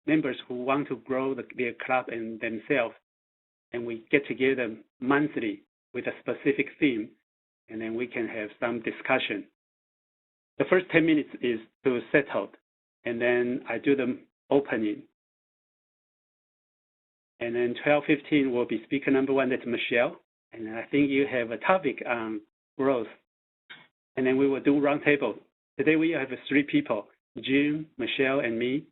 members who want to grow their club and themselves, and we get together monthly with a specific theme, and then we can have some discussion. The first 10 minutes is to settle, and then I do the opening. And then 12:15 will be speaker number 1, that's Michelle. And I think you have a topic on growth. And then we will do roundtable. Today we have 3 people, Jim, Michelle, and me.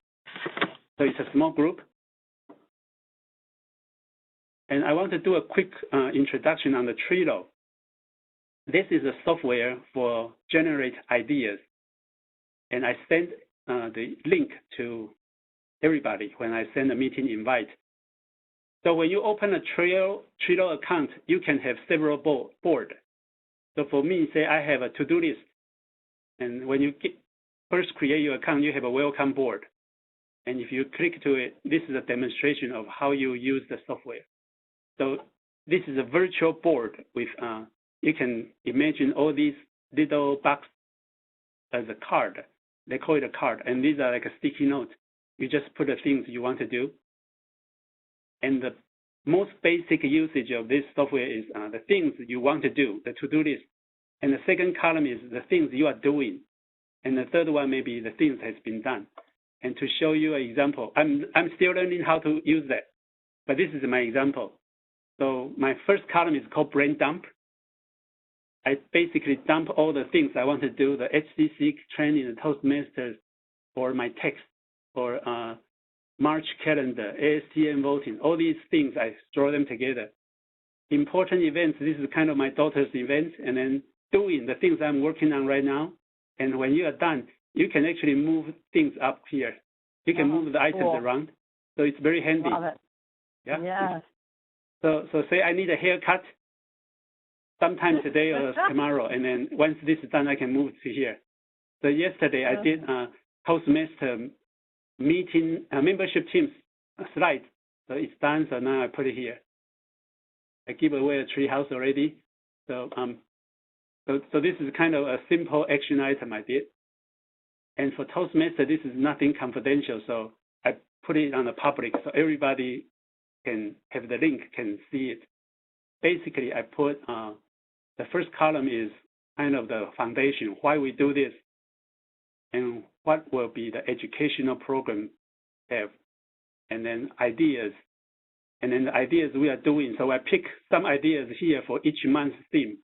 So it's a small group. And I want to do a quick introduction on the Trello. This is a software for generate ideas. And I send the link to everybody when I send a meeting invite. So when you open a Trello account, you can have several boards. So for me, say I have a to-do list. And when you first create your account, you have a welcome board. And if you click to it, this is a demonstration of how you use the software. So this is a virtual board with, you can imagine all these little boxes as a card. They call it a card. And these are like a sticky note. You just put the things you want to do. And the most basic usage of this software is the things you want to do, the to-do list. And the second column is the things you are doing. And the third one may be the things has been done. And to show you an example, I'm still learning how to use that, but this is my example. So my first column is called brain dump. I basically dump all the things I want to do, the HCC training, the Toastmasters, or my text, or March calendar, ASTM voting, all these things, I throw them together. Important events, this is kind of my daughter's event, and then doing the things I'm working on right now. And when you are done, you can actually move things up here. You can move the items around. So it's very handy. Love it. Yeah. Yes. So say I need a haircut sometime today or tomorrow, and then once this is done, I can move to here. So yesterday I did Toastmaster meeting membership teams slide. So it's done. So now I put it here. I give away a tree house already. So so this is kind of a simple action item I did. And for Toastmaster, this is nothing confidential. So I put it on the public so everybody can have the link, can see it. Basically, I put the first column is kind of the foundation, why we do this, and what will be the educational program have, and then ideas, and then the ideas we are doing. So I pick some ideas here for each month's theme.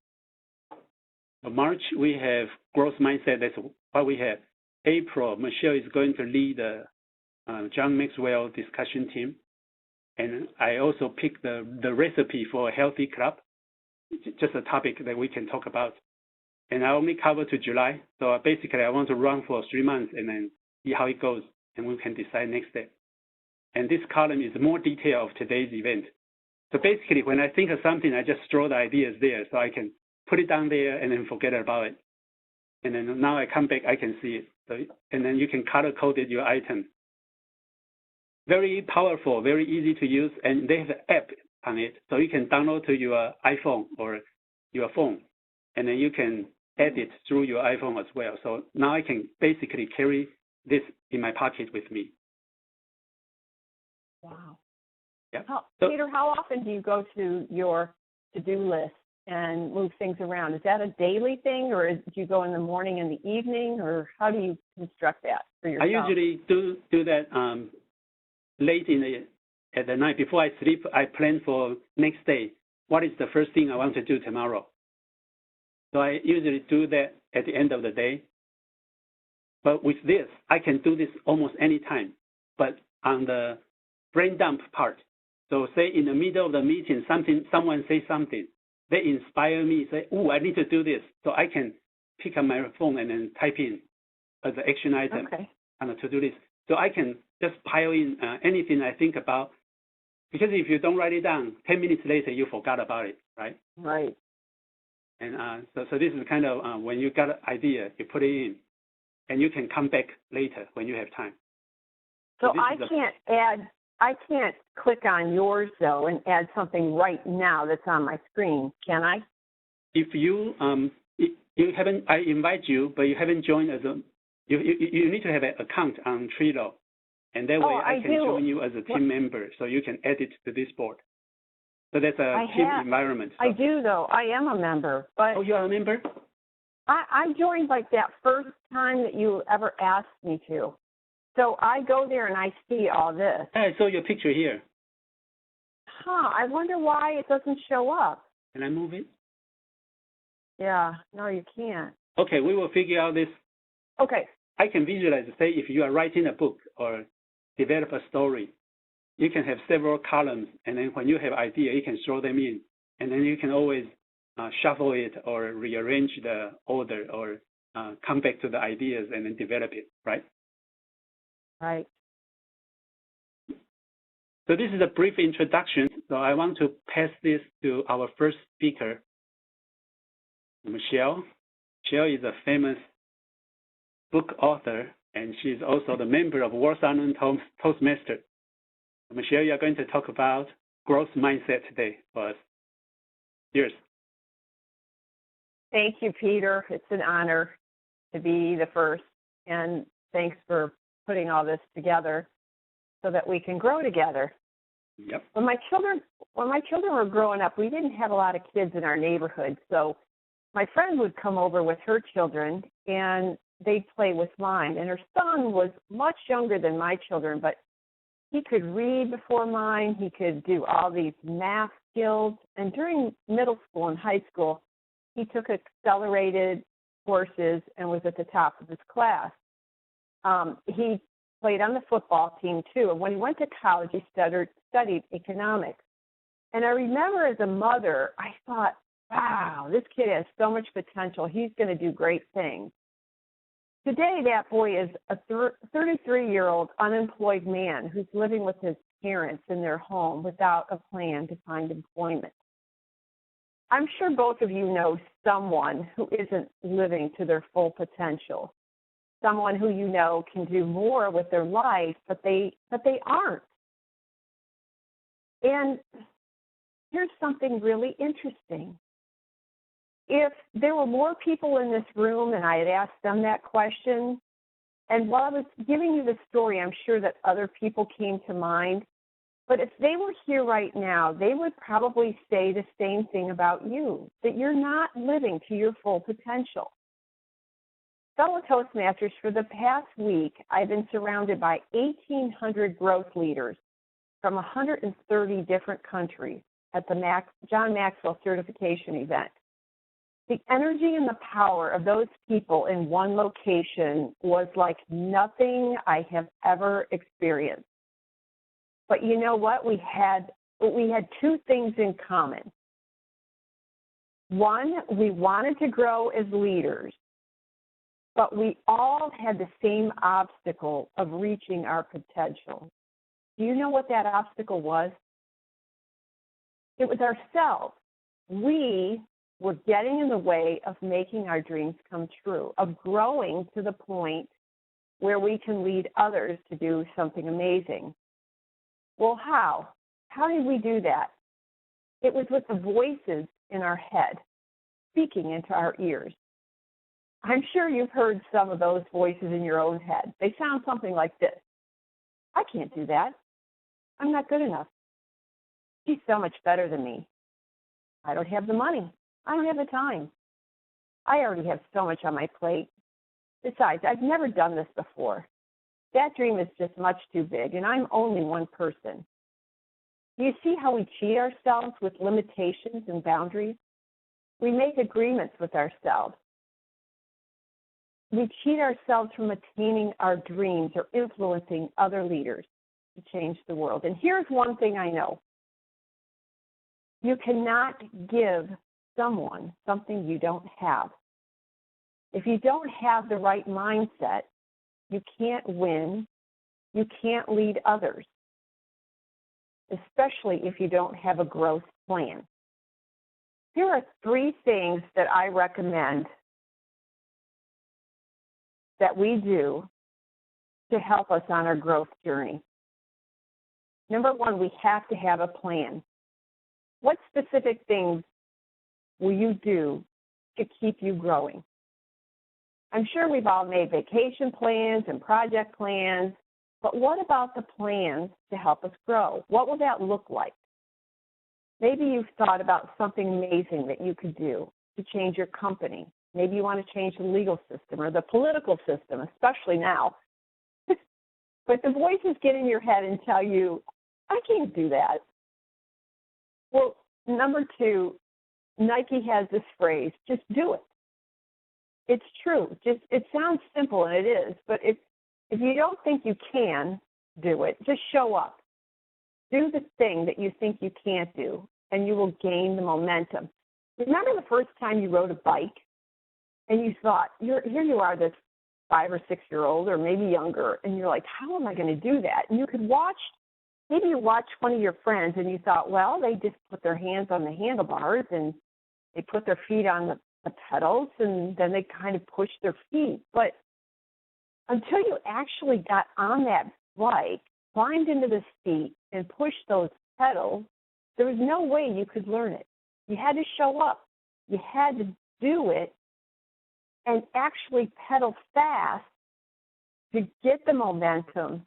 For March, we have growth mindset. That's what we have. April, Michelle is going to lead the John Maxwell discussion team. And I also picked the recipe for a healthy club, just a topic that we can talk about. And I only cover to July. So basically, I want to run for 3 months and then see how it goes, and we can decide next step. And this column is more detail of today's event. So basically, when I think of something, I just throw the ideas there so I can put it down there and then forget about it. And then now I come back, I can see it. So, and then you can color-code your item. Very powerful, very easy to use, and they have an app on it. So you can download to your iPhone or your phone, and then you can edit through your iPhone as well. So now I can basically carry this in my pocket with me. Wow. Yeah. Peter, how often do you go to your to-do list and move things around? Is that a daily thing, or do you go in the morning and the evening, or how do you construct that for yourself? I usually do that late at the night. Before I sleep, I plan for next day. What is the first thing I want to do tomorrow? So I usually do that at the end of the day. But with this, I can do this almost any time. But on the brain dump part, so say in the middle of the meeting, someone say something, they inspire me, say, oh, I need to do this. So I can pick up my phone and then type in as an action item on the to-do list. So I can just pile in anything I think about, because if you don't write it down, 10 minutes later, you forgot about it, right? Right. And so this is kind of when you got an idea, you put it in, and you can come back later when you have time. So I can't click on yours, though, and add something right now that's on my screen, can I? If you haven't, I invite you, but you haven't joined as a, you need to have an account on Trello. And that way I can do. join you as a team member so you can add it to this board. So that's a team environment. So. I do, though. I am a member. But oh, you are a member? I joined like that first time that you ever asked me to. So I go there and I see all this. I saw your picture here. I wonder why it doesn't show up. Can I move it? Yeah, no, you can't. Okay, we will figure out this. Okay. I can visualize, say, if you are writing a book or develop a story, you can have several columns, and then when you have idea, you can throw them in, and then you can always shuffle it or rearrange the order or come back to the ideas and then develop it, right? Right. So this is a brief introduction. So I want to pass this to our first speaker, Michelle. Michelle is a famous book author, and she's also the member of World's Unknown Toastmasters. Michelle, you're going to talk about growth mindset today for us. Yours. Thank you, Peter. It's an honor to be the first, and thanks for putting all this together so that we can grow together. Yep. When my children were growing up, we didn't have a lot of kids in our neighborhood, so my friend would come over with her children, and they'd play with mine. And her son was much younger than my children, but he could read before mine. He could do all these math skills. And during middle school and high school, he took accelerated courses and was at the top of his class. He played on the football team, too. And when he went to college, he studied economics. And I remember as a mother, I thought, wow, this kid has so much potential. He's going to do great things. Today, that boy is a 33-year-old unemployed man who's living with his parents in their home without a plan to find employment. I'm sure both of you know someone who isn't living to their full potential, someone who you know can do more with their life, but they aren't. And here's something really interesting. If there were more people in this room and I had asked them that question, and while I was giving you the story, I'm sure that other people came to mind, but if they were here right now, they would probably say the same thing about you, that you're not living to your full potential. Fellow Toastmasters, for the past week, I've been surrounded by 1,800 growth leaders from 130 different countries at the John Maxwell certification event. The energy and the power of those people in one location was like nothing I have ever experienced. But you know what? We had two things in common. One, we wanted to grow as leaders, but we all had the same obstacle of reaching our potential. Do you know what that obstacle was? It was ourselves. We were getting in the way of making our dreams come true, of growing to the point where we can lead others to do something amazing. Well, how? How did we do that? It was with the voices in our head speaking into our ears. I'm sure you've heard some of those voices in your own head. They sound something like this. I can't do that. I'm not good enough. She's so much better than me. I don't have the money. I don't have the time. I already have so much on my plate. Besides, I've never done this before. That dream is just much too big, and I'm only one person. Do you see how we cheat ourselves with limitations and boundaries? We make agreements with ourselves. We cheat ourselves from attaining our dreams or influencing other leaders to change the world. And here's one thing I know. You cannot give someone something you don't have. If you don't have the right mindset, you can't win, you can't lead others, especially if you don't have a growth plan. Here are 3 things that I recommend that we do to help us on our growth journey. Number 1, we have to have a plan. What specific things will you do to keep you growing? I'm sure we've all made vacation plans and project plans, But what about the plans to help us grow? What will that look like? Maybe you've thought about something amazing that you could do to change your company. Maybe you want to change the legal system or the political system, especially now. But the voices get in your head and tell you, I can't do that. Well, number two, Nike has this phrase, just do it. It's true. It sounds simple, and it is, but if you don't think you can do it, just show up. Do the thing that you think you can't do, and you will gain the momentum. Remember the first time you rode a bike, and you thought, here you are, this 5 or 6 year old, or maybe younger, and you're like, how am I going to do that? And you could maybe you watched one of your friends, and you thought, well, they just put their hands on the handlebars, and they put their feet on the pedals, and then they kind of push their feet. But until you actually got on that bike, climbed into the seat, and pushed those pedals, there was no way you could learn it. You had to show up. You had to do it and actually pedal fast to get the momentum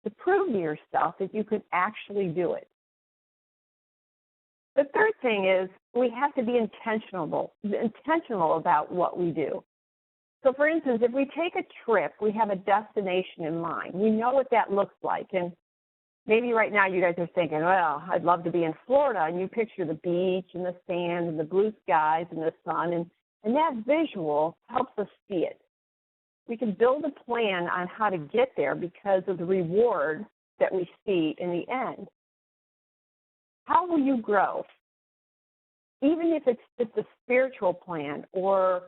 to prove to yourself that you could actually do it. The third thing is we have to be intentional about what we do. So, for instance, if we take a trip, we have a destination in mind. We know what that looks like. And maybe right now you guys are thinking, well, I'd love to be in Florida. And you picture the beach and the sand and the blue skies and the sun. And that visual helps us see it. We can build a plan on how to get there because of the reward that we see in the end. How will you grow? Even if it's just a spiritual plan or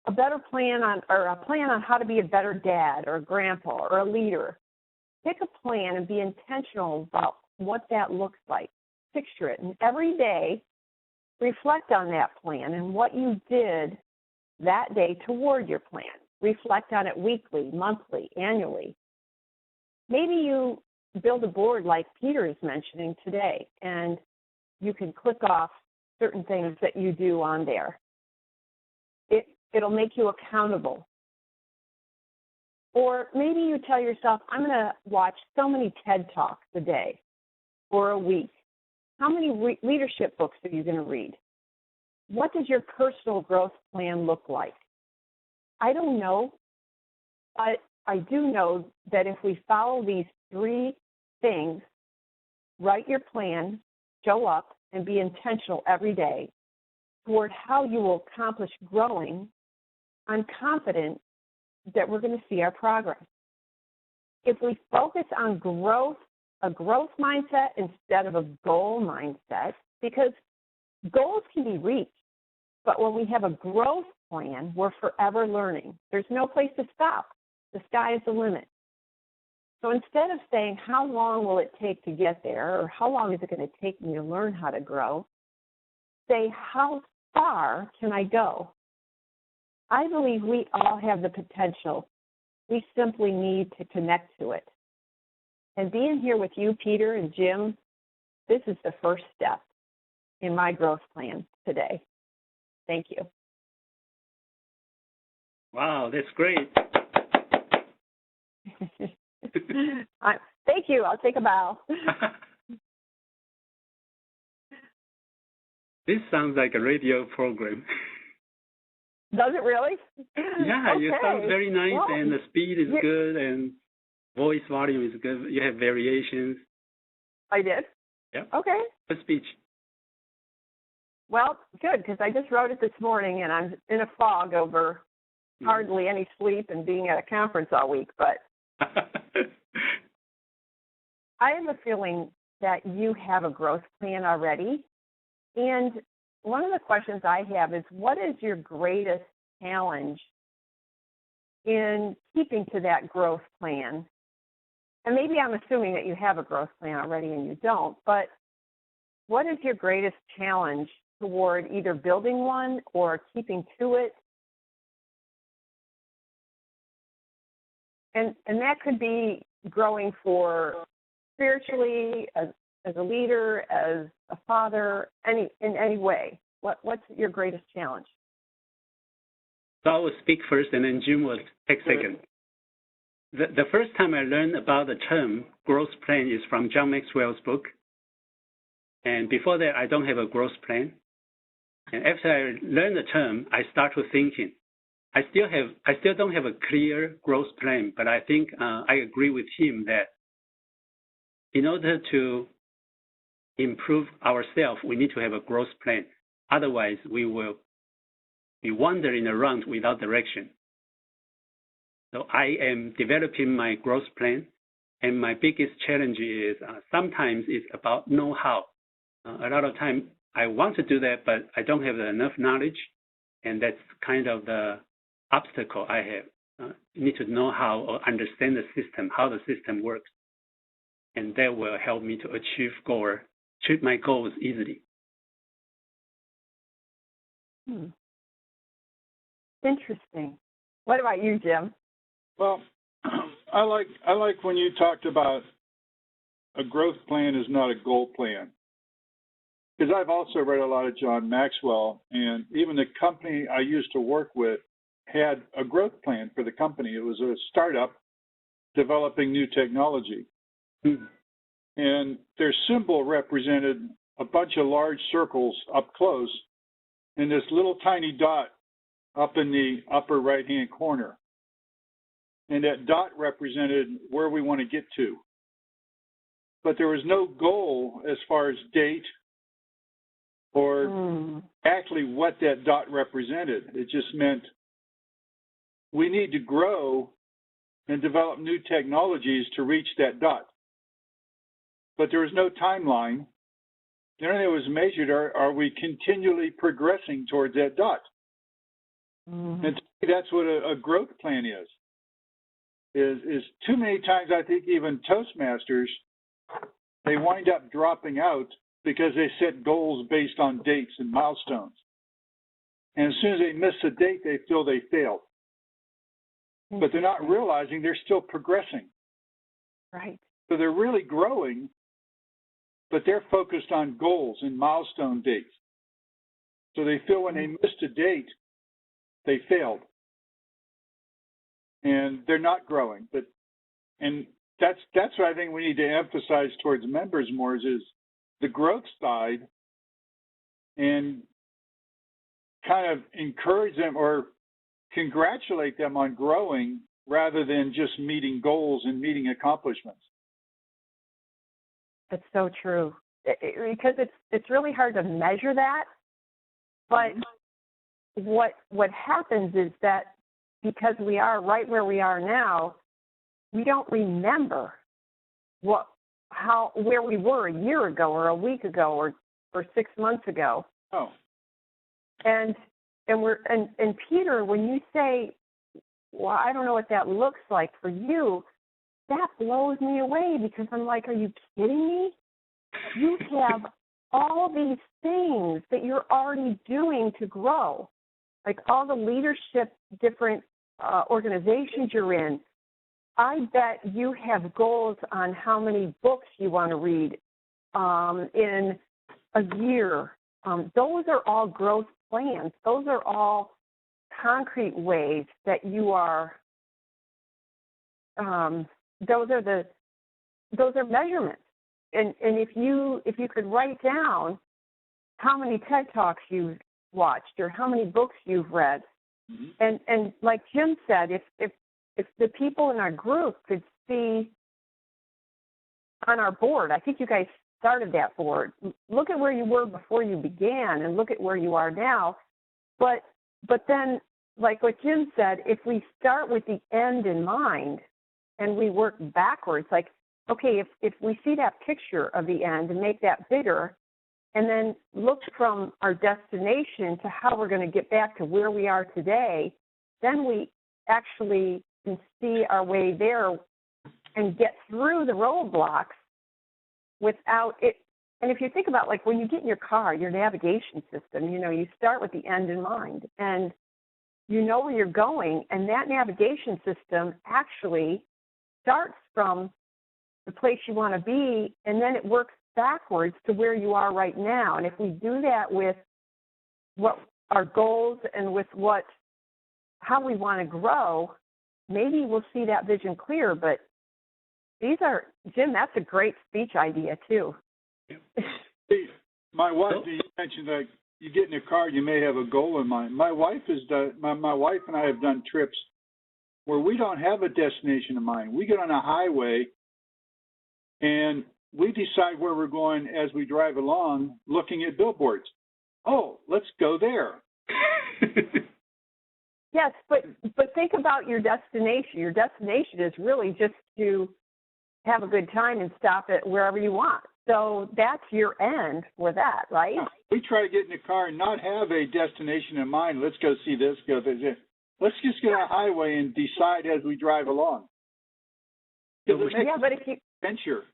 a better plan on how to be a better dad or a grandpa or a leader. Pick a plan and be intentional about what that looks like. Picture it. And every day, reflect on that plan and what you did that day toward your plan. Reflect on it weekly, monthly, annually. Maybe you build a board like Peter is mentioning today, and you can click off certain things that you do on there. It'll make you accountable. Or maybe you tell yourself, I'm going to watch so many TED Talks a day or a week. How many leadership books are you going to read? What does your personal growth plan look like? I don't know, but I do know that if we follow these 3 things, write your plan, show up, and be intentional every day toward how you will accomplish growing, I'm confident that we're going to see our progress. If we focus on growth, a growth mindset instead of a goal mindset, because goals can be reached, but when we have a growth plan, we're forever learning. There's no place to stop. The sky is the limit. So instead of saying, how long will it take to get there, or how long is it going to take me to learn how to grow, say, how far can I go? I believe we all have the potential. We simply need to connect to it. And being here with you, Peter and Jim, this is the first step in my growth plan today. Thank you. Wow, that's great. Thank you. I'll take a bow. This sounds like a radio program. Does it really? Yeah, okay. You sound very nice, well, and the speed is good, and voice volume is good. You have variations. I did? Yeah. Okay. Good speech. Well, good, because I just wrote it this morning, and I'm in a fog over hardly any sleep and being at a conference all week. But I have a feeling that you have a growth plan already. And one of the questions I have is, what is your greatest challenge in keeping to that growth plan? And maybe I'm assuming that you have a growth plan already and you don't, but what is your greatest challenge toward either building one or keeping to it? And that could be growing for spiritually, as a leader, as a father, in any way. What's your greatest challenge? So I will speak first, and then Jim will take second. The first time I learned about the term growth plan is from John Maxwell's book. And before that, I don't have a growth plan. And after I learned the term, I start to thinking. I still don't have a clear growth plan, but I think I agree with him that in order to improve ourselves, we need to have a growth plan. Otherwise, we will be wandering around without direction. So I am developing my growth plan, and my biggest challenge is sometimes it's about know-how. A lot of time I want to do that, but I don't have enough knowledge, and that's kind of the obstacle I have. You need to know how or understand the system, how the system works, and that will help me to achieve my goals easily. Interesting. What about you, Jim? Well, I like when you talked about a growth plan is not a goal plan. Because I've also read a lot of John Maxwell, and even the company I used to work with had a growth plan for the company. It was a startup developing new technology. And their symbol represented a bunch of large circles up close and this little tiny dot up in the upper right-hand corner. And that dot represented where we want to get to. But there was no goal as far as date or actually what that dot represented. It just meant we need to grow and develop new technologies to reach that dot. But there was no timeline. The only thing that was measured are we continually progressing towards that dot? And to me, that's what a growth plan is too many times I think even Toastmasters, they wind up dropping out because they set goals based on dates and milestones. And as soon as they miss a date, they feel they failed. But they're not realizing they're still progressing. Right. So they're really growing, but they're focused on goals and milestone dates. So they feel when they missed a date, they failed. And they're not growing. And that's what I think we need to emphasize towards members more is the growth side and kind of encourage them or congratulate them on growing rather than just meeting goals and meeting accomplishments. That's so true. Because it's really hard to measure that. But what happens is that because we are right where we are now, we don't remember where we were a year ago or a week ago or 6 months ago. Oh. And Peter, when you say, well, I don't know what that looks like for you, that blows me away because I'm like, are you kidding me? You have all these things that you're already doing to grow, like all the leadership, different organizations you're in. I bet you have goals on how many books you want to read in a year. Those are all growth plans. Those are all concrete ways that you are. Those are measurements. And if you could write down how many TED Talks you've watched or how many books you've read, and like Jim said, if the people in our group could see on our board, I think you guys started that board. Look at where you were before you began, and look at where you are now. But then, like what Jim said, if we start with the end in mind and we work backwards, like, okay, if we see that picture of the end and make that bigger, and then look from our destination to how we're going to get back to where we are today, then we actually can see our way there and get through the roadblocks without it. And if you think about, like, when you get in your car, your navigation system, you start with the end in mind, and you know where you're going, and that navigation system actually starts from the place you want to be, and then it works backwards to where you are right now. And if we do that with what our goals and with how we want to grow, maybe we'll see that vision clear. But Jim, that's a great speech idea too. See, my wife, you mentioned that you get in a car, you may have a goal in mind. My wife and I have done trips where we don't have a destination in mind. We get on a highway and we decide where we're going as we drive along, looking at billboards. Oh, let's go there. Yes, but think about your destination. Your destination is really just to have a good time and stop at wherever you want. So that's your end for that, right? Yeah, we try to get in the car and not have a destination in mind. Let's go see this, go there. Let's just get on a highway and decide as we drive along. Yeah, but if you adventure.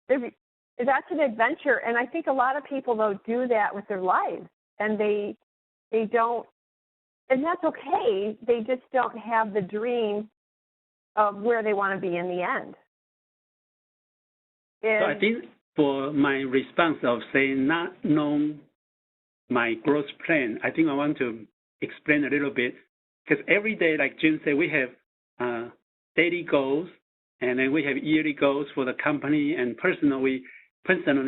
That's an adventure, and I think a lot of people though do that with their lives, and they don't, and that's okay. They just don't have the dream of where they want to be in the end. So I think for my response of saying not knowing my growth plan, I think I want to explain a little bit, because every day, like Jim said, we have daily goals, and then we have yearly goals for the company, and personally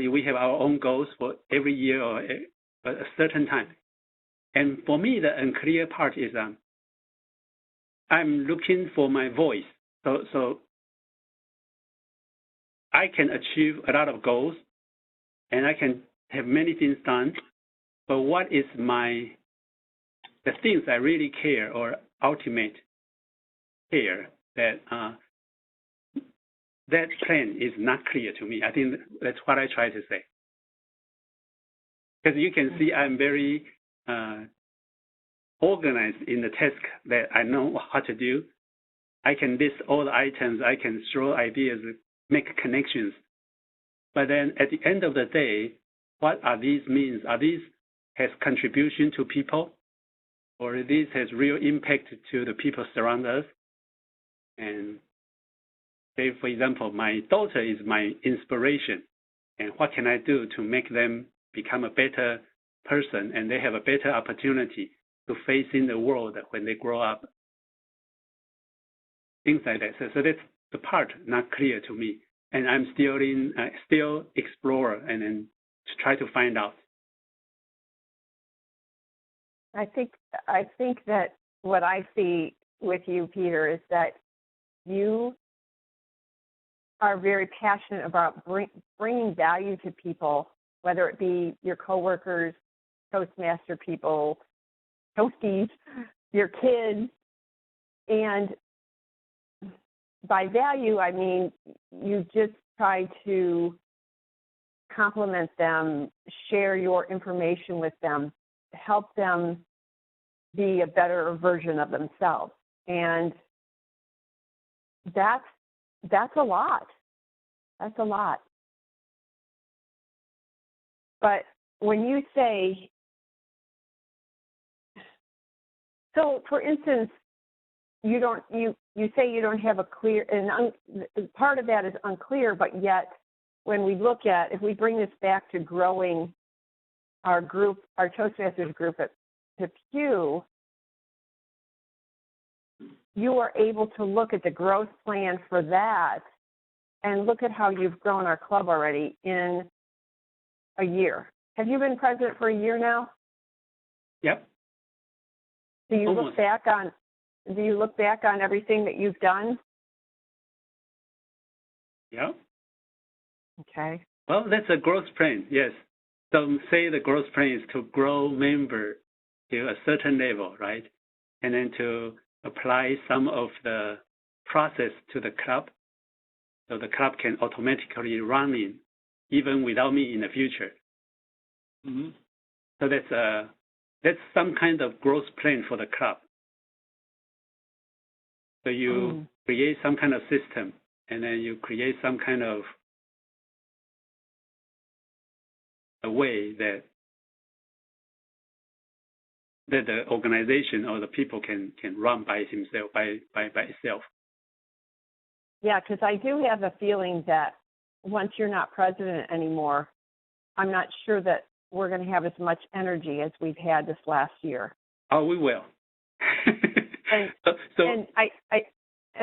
we have our own goals for every year or a certain time. And for me, the unclear part is I'm looking for my voice. So I can achieve a lot of goals, and I can have many things done, but what is the things I really care or ultimate care that plan is not clear to me. I think that's what I try to say. Because you can see I'm very organized in the task that I know how to do. I can list all the items, I can throw ideas, make connections. But then at the end of the day, what are these means? Are these has contribution to people? Or this has real impact to the people surround us? And say, for example, my daughter is my inspiration. And what can I do to make them become a better person and they have a better opportunity to face in the world when they grow up? Things like that. So that's the part not clear to me. And I'm still explorer and then to try to find out. I think that what I see with you, Peter, is that you are very passionate about bringing value to people, whether it be your coworkers, Toastmaster people, Toasties, your kids. And by value, I mean you just try to compliment them, share your information with them, help them be a better version of themselves. And that's a lot. That's a lot. But when you say, so for instance, you say you don't have a clear, and part of that is unclear, but yet when we look at, if we bring this back to growing our group, our Toastmasters group to Pew, you are able to look at the growth plan for that and look at how you've grown our club already in a year. Have you been president for a year now? Yep. Do you Almost. look back on everything that you've done? Yeah. Okay. Well, that's a growth plan, yes. So say the growth plan is to grow member to a certain level, right? And then to apply some of the process to the club, so the club can automatically run in, even without me in the future. Mm-hmm. So that's some kind of growth plan for the club. So you create some kind of system, and then you create some kind of a way that the organization or the people can run by himself, by itself. Yeah, because I do have a feeling that once you're not president anymore, I'm not sure that we're going to have as much energy as we've had this last year. Oh, we will. And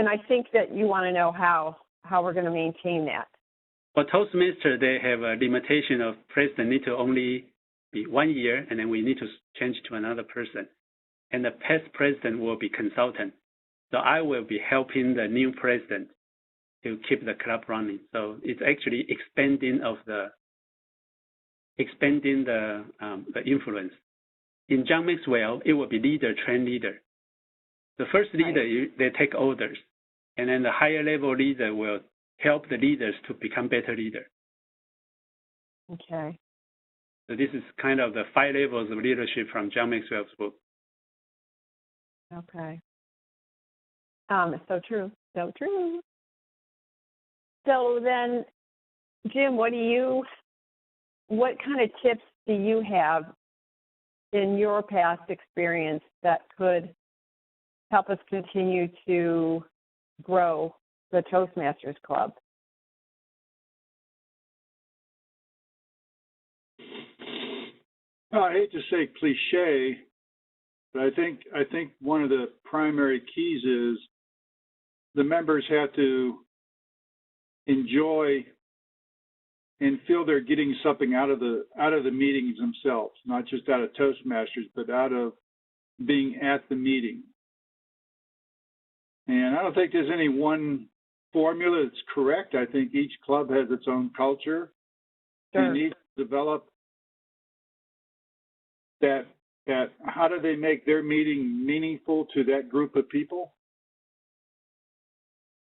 I think that you want to know how we're going to maintain that. For Toastmasters, they have a limitation of president need to only be 1 year, and then we need to change to another person. And the past president will be consultant. So I will be helping the new president to keep the club running. So it's actually expanding the influence. In John Maxwell, it will be leader, train leader. The first leader, they take orders, and then the higher level leader will help the leaders to become better leader. Okay. So this is kind of the 5 levels of leadership from John Maxwell's book. Okay. So true. So true. So then, Jim, what kind of tips do you have in your past experience that could help us continue to grow the Toastmasters Club? I hate to say cliche, but I think one of the primary keys is the members have to enjoy and feel they're getting something out of the meetings themselves, not just out of Toastmasters, but out of being at the meeting. And I don't think there's any one formula that's correct. I think each club has its own culture. Sure. You need to develop that how do they make their meeting meaningful to that group of people?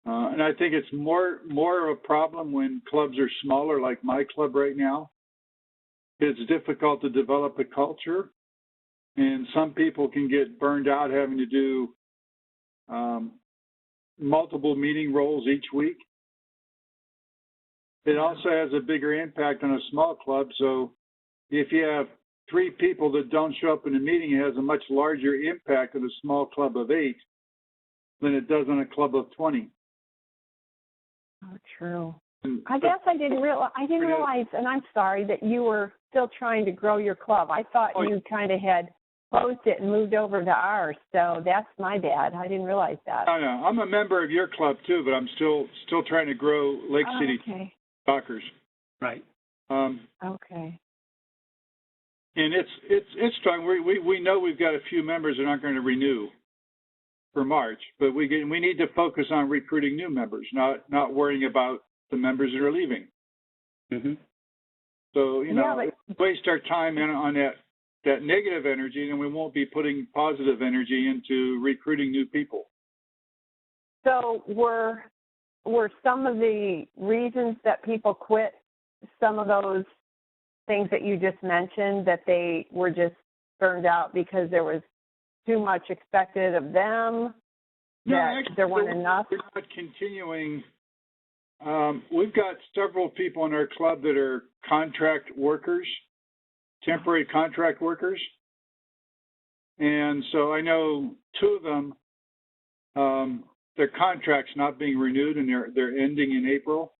And I think it's more of a problem when clubs are smaller, like my club right now. It's difficult to develop a culture, and some people can get burned out having to do multiple meeting roles each week. It also has a bigger impact on a small club. So if you have 3 people that don't show up in a meeting, it has a much larger impact on a small club of 8 than it does on a club of 20. Oh, true. I guess I didn't realize, and I'm sorry, that you were still trying to grow your club. I thought you kind of had closed it and moved over to ours, so that's my bad. I didn't realize that. I know. I'm a member of your club too, but I'm still trying to grow Lake City Talkers. Right. And Okay. it's strong. We know we've got a few members that aren't going to renew for March, but we need to focus on recruiting new members, not worrying about the members that are leaving. Mm-hmm. So waste our time on that negative energy, and we won't be putting positive energy into recruiting new people. So were some of the reasons that people quit some of those things that you just mentioned, that they were just burned out because there was too much expected of them, that there weren't enough? We're not continuing. We've got several people in our club that are contract workers, temporary contract workers. And so I know 2 of them, their contract's not being renewed, and they're ending in April.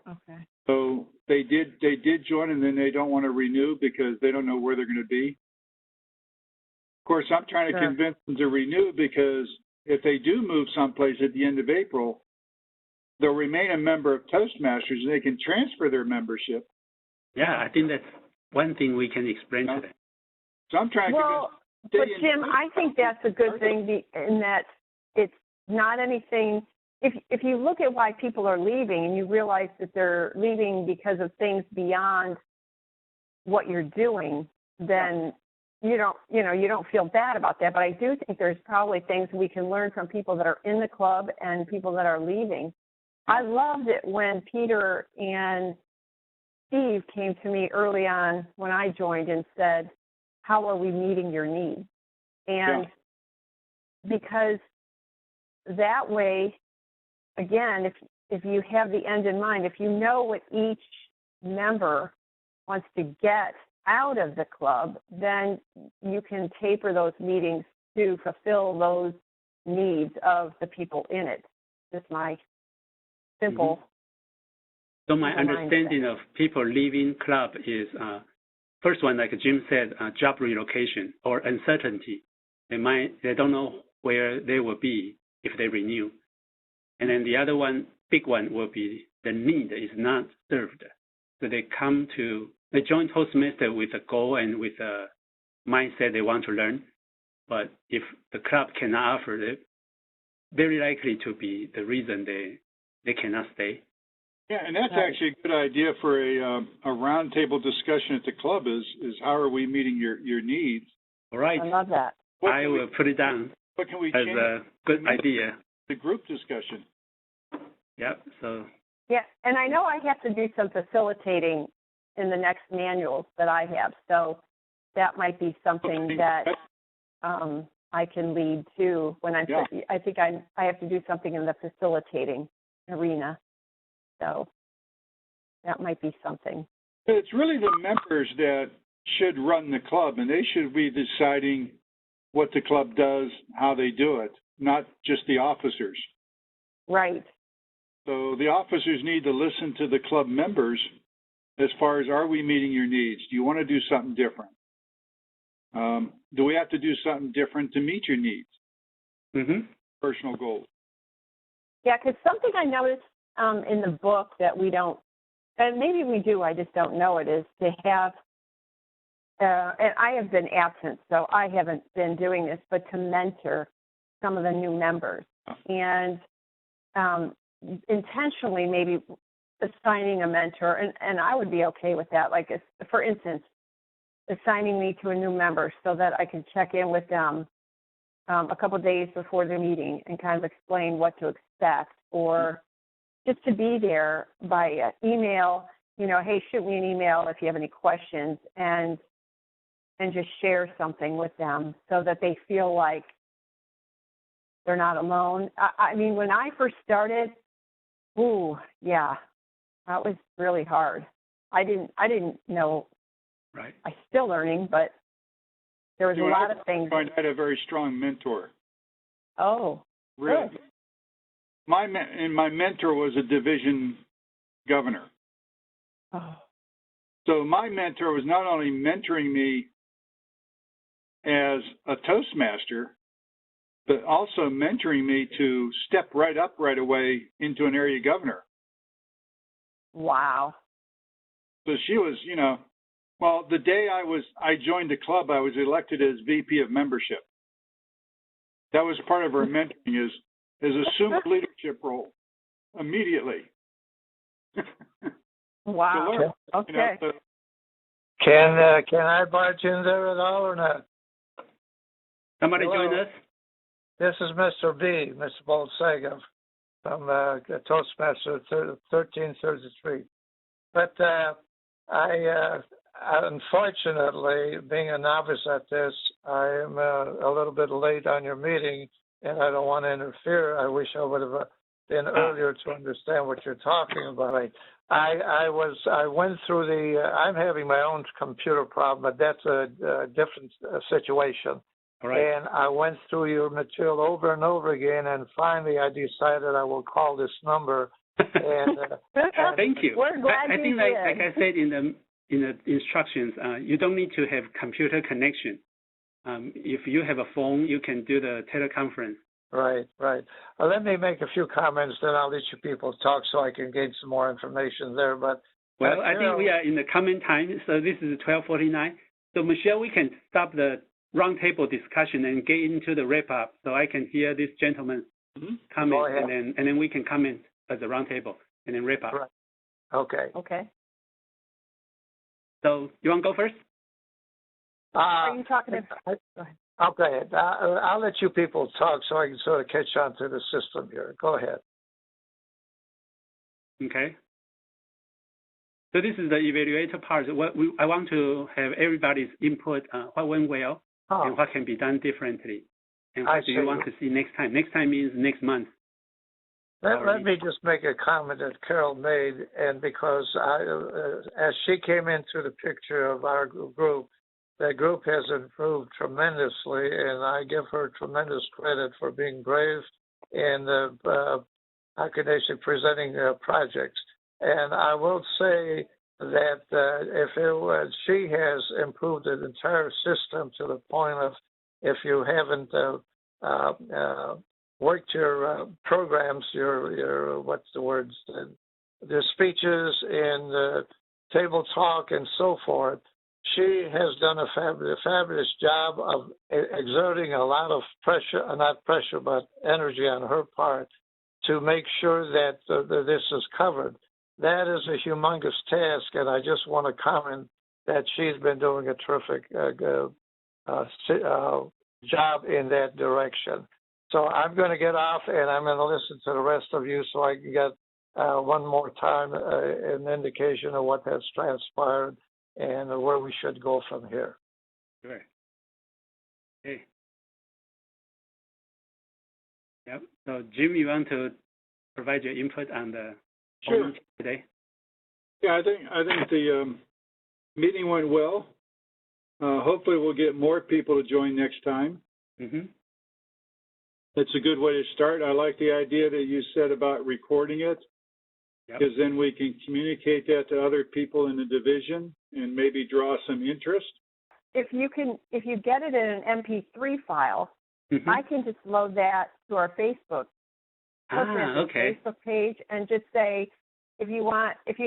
Okay. So they did join, and then they don't want to renew because they don't know where they're going to be. Of course, I'm trying to convince them to renew, because if they do move someplace at the end of April, they'll remain a member of Toastmasters, and they can transfer their membership. Yeah, I think that's one thing we can explain to them. So I'm trying to but Jim, I think that's a good thing in that it's not anything. If you look at why people are leaving and you realize that they're leaving because of things beyond what you're doing, then you don't feel bad about that. But I do think there's probably things we can learn from people that are in the club and people that are leaving. I loved it when Peter and Steve came to me early on when I joined and said, how are we meeting your needs? And because that way, again, if you have the end in mind, if you know what each member wants to get out of the club, then you can taper those meetings to fulfill those needs of the people in it. Just my simple. Mm-hmm. So my understanding of people leaving club is, first one, like Jim said, job relocation or uncertainty. They don't know where they will be if they renew. And then the other one, big one, will be the need is not served. So they join Toastmasters with a goal and with a mindset they want to learn. But if the club cannot offer it, very likely to be the reason they cannot stay. Yeah, and that's actually a good idea for a roundtable discussion at the club is how are we meeting your needs? All right. I love that. I will put it down what can we as change? a good idea. The group discussion. Yep. So. Yeah, and I know I have to do some facilitating in the next manuals that I have, so that might be something that I can lead to when I'm. Yeah. I think I have to do something in the facilitating arena, so that might be something. It's really the members that should run the club, and they should be deciding what the club does, how they do it, not just the officers. Right. So the officers need to listen to the club members as far as, are we meeting your needs? Do you want to do something different? Do we have to do something different to meet your needs? Mm-hmm. Personal goals. Yeah, because something I noticed in the book that we don't, and maybe we do, I just don't know it, is to have, and I have been absent, so I haven't been doing this, but to mentor some of the new members. And intentionally maybe assigning a mentor, and I would be okay with that. Like, for instance, assigning me to a new member so that I can check in with them a couple of days before the meeting and kind of explain what to expect, or just to be there by email, hey, shoot me an email if you have any questions, and just share something with them so that they feel like they're not alone. I mean, when I first started, yeah, that was really hard. I didn't know. Right. I'm still learning, but there was a lot of things. I had a very strong mentor. Oh, really? Good. My mentor was a division governor. Oh. So my mentor was not only mentoring me as a Toastmaster, but also mentoring me to step right up right away into an area governor. Wow. So she was, well, the day I joined the club, I was elected as VP of membership. That was part of her mentoring, is assume a leadership role immediately. Wow. Okay. Can I barge in there at all or not? Somebody Hello. join us. This is Mr. B, Mr. Boltsaga from Toastmasters 1333. But I unfortunately, being a novice at this, I am a little bit late on your meeting, and I don't want to interfere. I wish I would have been earlier to understand what you're talking about. I went through I'm having my own computer problem, but that's a different situation. Right. And I went through your material over and over again, and finally I decided I will call this number. And thank you. We're glad I think, like I said in the instructions, you don't need to have computer connection. If you have a phone, you can do the teleconference. Right. Let me make a few comments, then I'll let you people talk so I can gain some more information there. But I think we are in the comment time, so this is 12:49. So Michelle, we can stop the roundtable discussion and get into the wrap up, so I can hear this gentleman's comment, and then we can comment at the roundtable and then wrap up. Right. Okay. So you want to go first? Are you talking about? Go ahead. Okay. I'll let you people talk so I can sort of catch on to the system here. Go ahead. Okay. So this is the evaluator part. I want to have everybody's input, what went well and what can be done differently. And what do you want to see next time? Next time means next month. Let me just make a comment that Carol made, and because as she came into the picture of our group, the group has improved tremendously, and I give her tremendous credit for being brave and how can I say, presenting projects. And I will say that she has improved the entire system to the point of if you haven't worked your programs, your what's the words, the speeches and table talk and so forth. She has done a fabulous job of exerting a lot of pressure, not pressure, but energy on her part to make sure that this is covered. That is a humongous task, and I just want to comment that she's been doing a terrific job in that direction. So I'm going to get off, and I'm going to listen to the rest of you so I can get one more time an indication of what has transpired and where we should go from here. Sure. Okay. Yep. So, Jim, you want to provide your input on the Sure. today? Yeah, I think the meeting went well. Hopefully, we'll get more people to join next time. Mm-hmm. That's a good way to start. I like the idea that you said about recording it, because then we can communicate that to other people in the division and maybe draw some interest. If you get it in an MP3 file, Mm-hmm. I can just load that to our Facebook Okay. Facebook page and just say, if you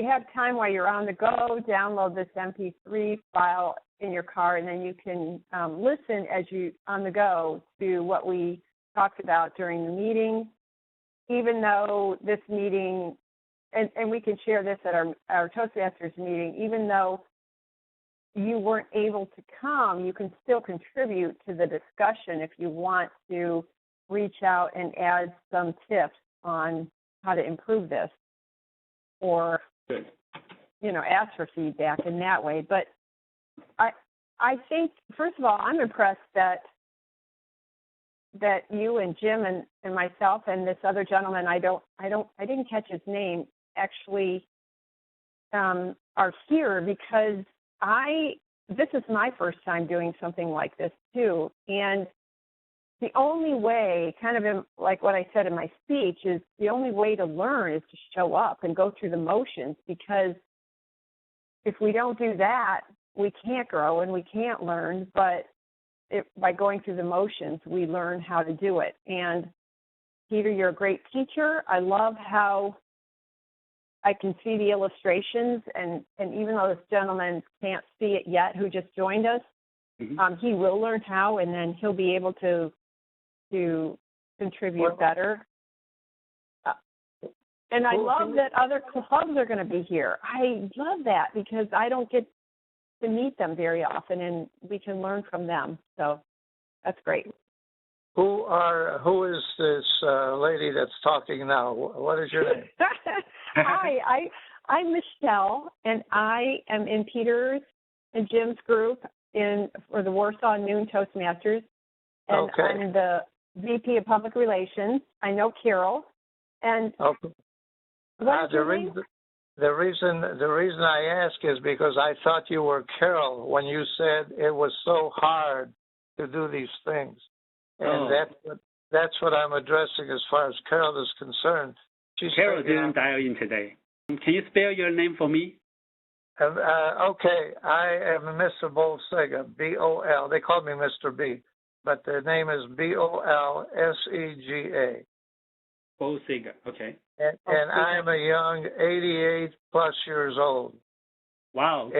have time while you're on the go, download this MP3 file in your car, and then you can listen as you on the go to what we talked about during the meeting. Even though this meeting, and we can share this at our Toastmasters meeting, even though you weren't able to come, you can still contribute to the discussion if you want to reach out and add some tips on how to improve this, or ask for feedback in that way. But I think, first of all, I'm impressed that you and Jim and myself and this other gentleman, I didn't catch his name, actually are here, because this is my first time doing something like this too. And the only way, kind of like what I said in my speech, is the only way to learn is to show up and go through the motions, because if we don't do that, we can't grow and we can't learn. But by going through the motions, we learn how to do it. And Peter, you're a great teacher. I love how I can see the illustrations, and even though this gentleman can't see it yet, who just joined us, Mm-hmm. He will learn how, and then he'll be able to contribute better. And I love that other clubs are going to be here. I love that, because I don't get to meet them very often, and we can learn from them. So that's great. Who is this lady that's talking now? What is your name? Hi, I'm Michelle, and I am in Peter's and Jim's group for the Warsaw Noon Toastmasters, and Okay. I'm the VP of Public Relations. I know Carol, and Okay. The reason I ask is because I thought you were Carol when you said it was so hard to do these things, and that's what I'm addressing as far as Carol is concerned. Carol didn't dial in today. Can you spell your name for me? Okay, I am Mr. Bolsega, B-O-L. They call me Mr. B, but the name is B-O-L-S-E-G-A. Bolsega, okay. And I am a young 88-plus years old. Wow.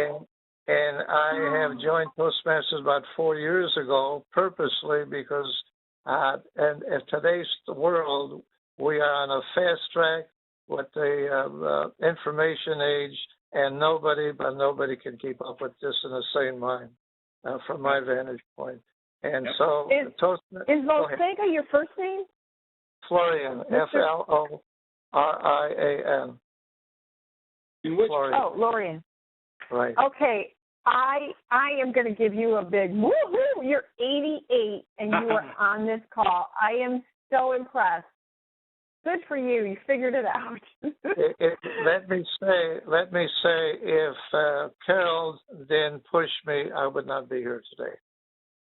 And I have joined Toastmasters about 4 years ago purposely because in today's world, we are on a fast track with the information age, and nobody can keep up with this in a sane mind from my vantage point. And so, is Bolsega your first name? Florian, Florian. In which? Florian. Oh, Lorian. Right. Okay, I am going to give you a big woo-hoo. You're 88 and you are on this call. I am so impressed. Good for you. You figured it out. Let me say, if Carol didn't push me, I would not be here today.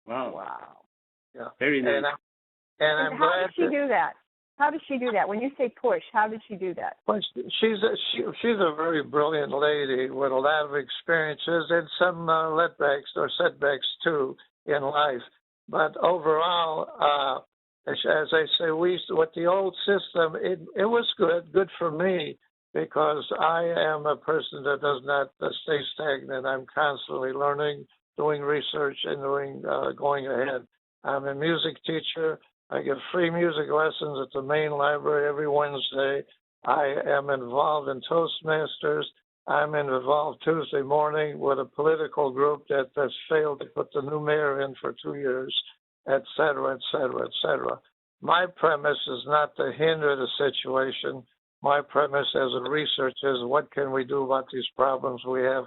Wow. Yeah. Very nice. And I'm how glad. Did she do that? How did she do that? When you say push, how did she do that? Well, she's a very brilliant lady with a lot of experiences and some setbacks too in life. But overall, as I say, with the old system, it was good for me, because I am a person that does not stay stagnant. I'm constantly learning, doing research, and going ahead. I'm a music teacher. I give free music lessons at the main library every Wednesday. I am involved in Toastmasters. I'm involved Tuesday morning with a political group that has failed to put the new mayor in for 2 years, et cetera, et cetera, et cetera. My premise is not to hinder the situation. My premise as a researcher is what can we do about these problems we have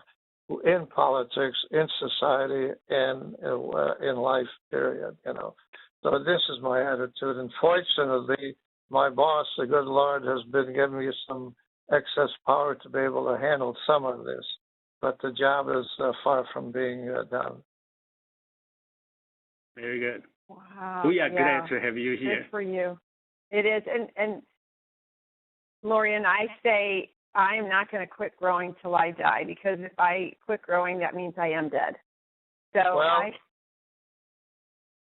in politics, in society, and in life, period, So this is my attitude. And fortunately, my boss, the good Lord, has been giving me some excess power to be able to handle some of this. But the job is far from being done. Very good. Wow. We are glad to have you here. Good for you. It is. And Lori and I say, I'm not going to quit growing till I die, because if I quit growing, that means I am dead. So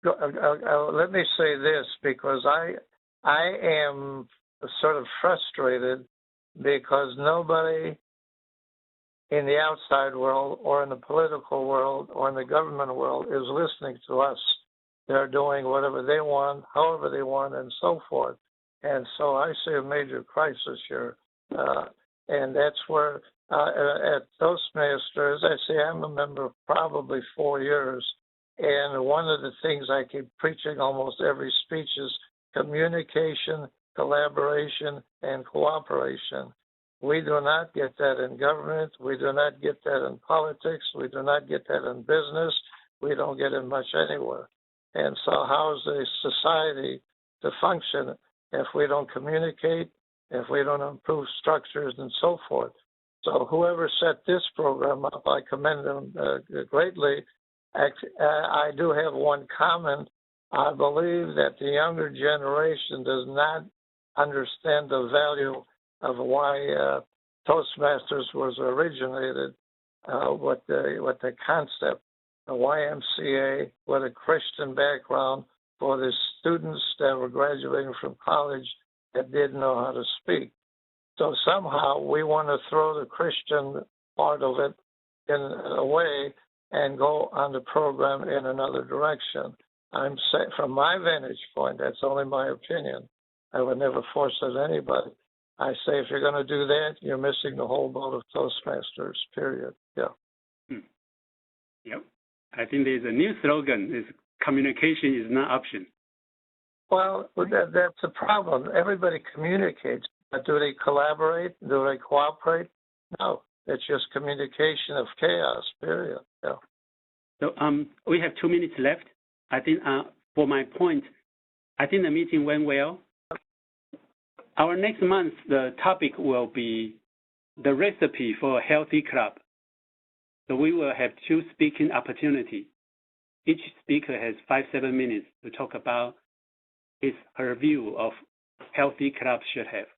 let me say this, because I am sort of frustrated because nobody in the outside world or in the political world or in the government world is listening to us. They're doing whatever they want, however they want, and so forth. And so I see a major crisis here. And that's where at Toastmasters, I say I'm a member probably 4 years. And one of the things I keep preaching almost every speech is communication, collaboration, and cooperation. We do not get that in government. We do not get that in politics. We do not get that in business. We don't get it much anywhere. And so how is a society to function if we don't communicate, if we don't improve structures and so forth? So whoever set this program up, I commend them greatly. I do have one comment. I believe that the younger generation does not understand the value of why Toastmasters was originated, what the concept, the YMCA, with a Christian background for the students that were graduating from college that didn't know how to speak. So somehow we want to throw the Christian part of it in away and go on the program in another direction. I'm saying, from my vantage point, that's only my opinion. I would never force it on anybody. I say if you're going to do that, you're missing the whole boat of Toastmasters, period. Yeah. Yep. I think there's a new slogan, is communication is not option. Well, that's the problem. Everybody communicates, but do they collaborate? Do they cooperate? No. It's just communication of chaos, period. Yeah. So we have 2 minutes left. I think for my point, I think the meeting went well. Our next month, the topic will be the recipe for a healthy club. So we will have 2 speaking opportunities. Each speaker has 5-7 minutes to talk about her view of healthy clubs should have.